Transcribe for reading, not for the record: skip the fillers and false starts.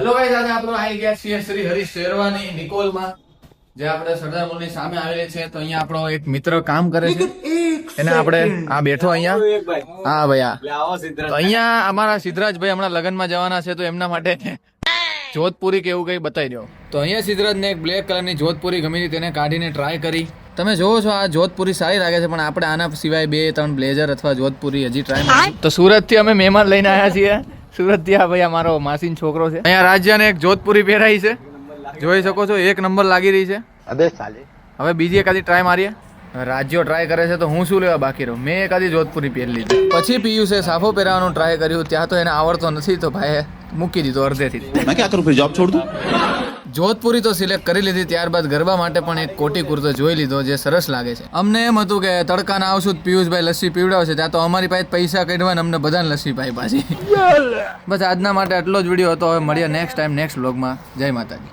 Hello guys, આજે આપણે આવી ગયા છીએ શ્રી હરીશ શેરવાની નિકોલમાં, જે આપણે સરદાર મોલની સામે આવેલી છે. તો અહીંયા આપણો એક મિત્ર કામ કરે છે, એને આપણે આ બેઠો અહીંયા. હા ભાઈ, તો અહીંયા અમારા સિદ્ધરાજભાઈ હમણાં લગ્નમાં જવાના છે, તો એમના માટે જોધપુરી કે એવું કઈ બતાવી દો. તો અહીંયા સિદ્ધરાજને એક બ્લેક કલરની જોધપુરી ગમી હતી, તેને કાઢીને ટ્રાય કરી. તમે જોવો છો આ જોધપુરી સારી લાગે છે, પણ આપણે આના સિવાય 2-3 બ્લેઝર અથવા જોધપુરી હજી ટ્રાય નથી. તો સુરત થી અમે મહેમાન લઈને આવ્યા છીએ. સુરત થી આ ભાઈ અમારો માસીનો છોકરો છે. અહીંયા રાજ્યને એક જોધપુરી પહેરાઈ છે, જોઈ શકો છો, 1 નંબર લાગી રહી છે. અબે સાલે, હવે બીજી એકાદી ટ્રાય મારીએ. રાજ્યો ટ્રાય કરે છે તો હું શું લેવા બાકી રહું. મેં એકાદી જોધપુરી પહેરી લીધી. પછી પિયુષે સાફો પહેરવાનું ટ્રાય કર્યું, ત્યાં તો એને આવડતો નથી, તો ભાઈ મૂકી દીધો અડધેથી. मैं क्या करूं फिर, जॉब छोड़ दूं? જોધપુરી તો સિલેક્ટ કરી લીધી. ત્યારબાદ ગરબા માટે પણ એક કોટી કુર્તો જોઈ લીધો, જે સરસ લાગે છે. અમને એમ હતું કે તડકાના આવશું પિયુષભાઈ લસ્સી પીવડાવશે, ત્યાં તો અમારી પાસે પૈસા કાઢવા અમને બધાને લસ્સી પાઈ પાછી. બસ આજના માટે આટલો જ વિડીયો હતો. હવે મળીએ નેક્સ્ટ ટાઈમ નેક્સ્ટ વ્લોગમાં. જય માતાજી.